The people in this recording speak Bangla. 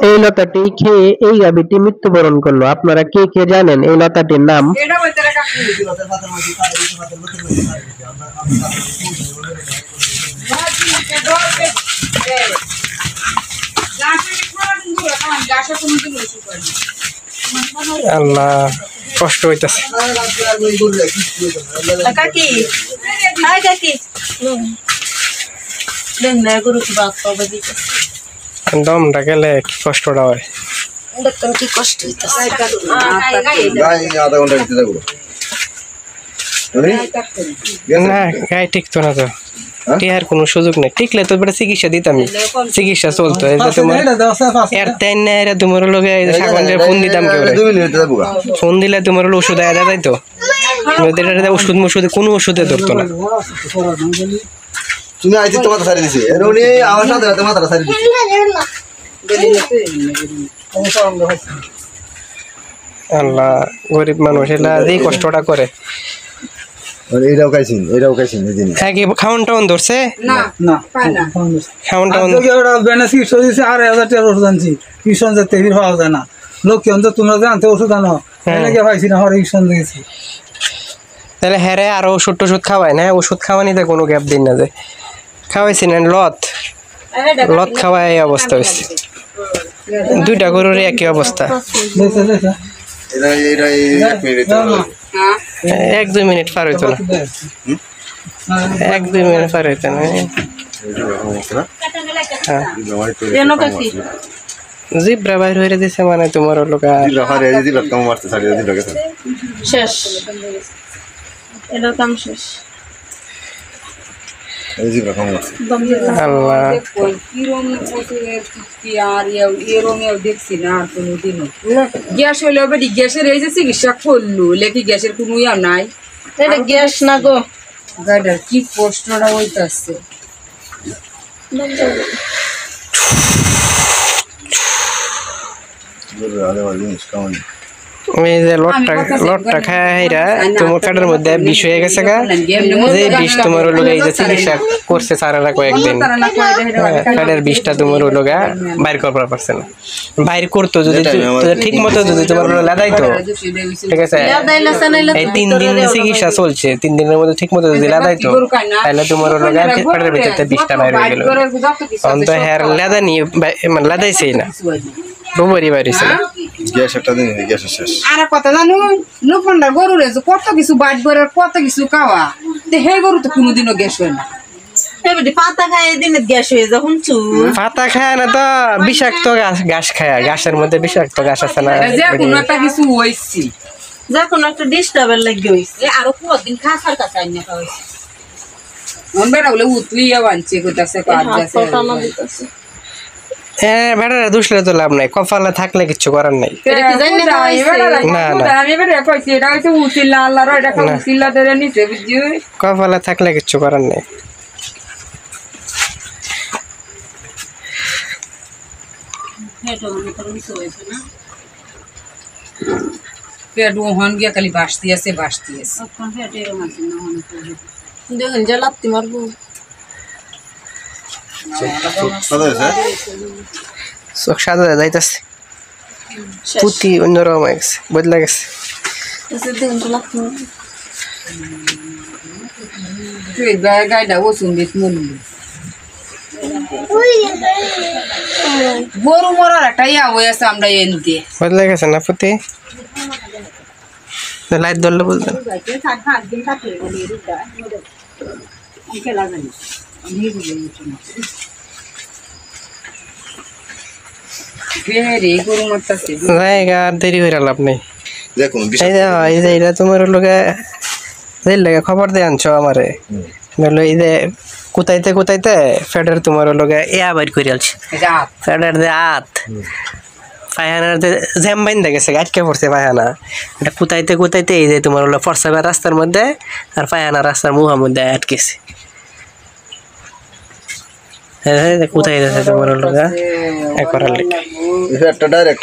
এই লতাটি খেয়ে এই গাভীটি মৃত্যুবরণ করলো। আপনারা কে কে জানেন এই লতাটির নাম? আল্লাহ, কষ্ট হইতাছে। কাকি হাই কাকি দেন না গরু কি বাপ বাবা দিতে দমটা গেলে কি কষ্টটা হয়। দেখুন কি কষ্ট হইতাছে। গাই আধা ঘন্টা দিতে যাবো না, গায়ে টিকতো না তো। টিয়ার কোনো সুযোগ নেই। টিকলে তো বেটা চিকিৎসা দিতাম, চিকিৎসা চলতো। তোমার এর তেন না এরা তোমার লগে ফোন দিতাম, কেউ ফোন দিলে তোমার ওষুধ আয়া দেয় তো ওষুধ মষুধে কোনো ওষুধে ধরতো না। তুমি আইছি তোমার সারি দিছি এরনি আমার সাথে তোমার সারি দিছি আল্লাহ, গরিব মানুষ এলা এই কষ্টটা করে। এটাও খাইছেন এই জিনিস হ্যাঁ, কি খাওয়ান টাউন ধরছে না না খাওয়ান টাউন বেনাসি দিচ্ছে 8,000 টাকার ওষুধ আনছি কৃষণ যাতে পাওয়া যায় না। লক্ষ্মী অন্তর তোমরা জানতে ওষুধ আনো এনেকে পাইছি না, হরে কৃষণ দেখেছি। তাহলে হ্যাঁ রে, আরো ওষুধ টষুধ খাওয়াই না? ওষুধ খাওয়ানিতে কোনো গ্যাপ দিন না যে খাওয়াইছি না। লত খাওয়াই এই অবস্থা হয়েছে। দুইটা গরুর একই অবস্থা। 1-2 মিনিট পার হইতো না, 1-2 মিনিট পার হইতো না। জিব্রা বাইর হয়ে দিছে মানে তোমার লোক শেষ এটা কাম শেষ। আল্লাহ, দেখছি না কোনোদিনও। গ্যাস হইলে গ্যাসের এই যে চিকিৎসা করলো লেখি গ্যাসের কোনো ইয়া নাই। এটা গ্যাস না গো, গাডার কি কষ্টটা হইতাছে। এই যে লটটা খাইরা তোমার কাটার মধ্যে বিষ হয়ে গেছে গা, যে বিষ তোমার লোক এই যে চিকিৎসা করছে সারারা কয়েকদিন, কাটার বিষটা তোমার লোক বাইর করবার পারছে না। বাইর করতো যদি ঠিক মতো, যদি তোমার লাদাইতো, ঠিক আছে, এই 3 দিন চিকিৎসা চলছে, 3 দিনের মধ্যে ঠিক মতো যদি লাদাইতো তাহলে তোমার লোক কাটার ভিতরে বিষটা বাইর হয়ে গেল। অন্ত হ্যার লাদানি মানে লাদাইছেই না, রুমারি বাইরেছে না। গ্যাস একটা দিন গ্যাসের শেষ। আর কথা জানো লোকন্ডার গরুর কত কিছু বাট করে কত কিছু খাওয়া, হে গরু তো কোনোদিনও গ্যাস হয় না। পাতা খায় দিনে গ্যাস হয়ে যখন পাতা খায় না তো বিষাক্ত ঘাস খায়, ঘাসের মধ্যে বিষাক্ত ঘাস আছে না, যে কোনো একটা কিছু হয়েছি, যে কোনো একটা ডিস্টার্বের লাগে হয়েছে। আরো কদিন খাসার কাছে আইনা খাওয়াইছে বেড়া বলে উতলিয়া বানছে কোথাছে হ্যাঁ, বেড়ারা দুসলে তো লাভ নাই, কপালে থাকলে কিছু করার নাই। কপালে থাকলে কিছু করার নাই। খালি বাসতি আছে দেখুন যে লাত্তি মারবো। চোখ সাদা যাইতেছে, পুঁতি অন্যরকম হয়ে গেছে, বদলা গেছে। গাইডা ওষুধ দিস গরু মরার একটা ইয়া হয়ে আছে, আমরা এনতে বদলা গেছে না পুঁতি, লাইট ধরলে বলতেন। জায়গা আর দেরি হয়ে লাভ নেই। এই যে এটা তোমার লোকে খবর দিয়ে আনছো আমারে, এই যে কোথাইতে কোথাইতে ফেডার তোমার লোকে বাইর করে আলছে, ফেডার যে হাত পায়খানার জ্যাম বাইন্দা গেছে, আটকে পড়ছে পায়খানা। এটা কোথাইতে কোথাইতে এই যে তোমার হলো ফরসাবের রাস্তার মধ্যে আর পায়খানা রাস্তার মুহার মধ্যে আটকেছে। কোথায় যাচ্ছে তোমার লোক করার লেগে একটা ডাইরেক্ট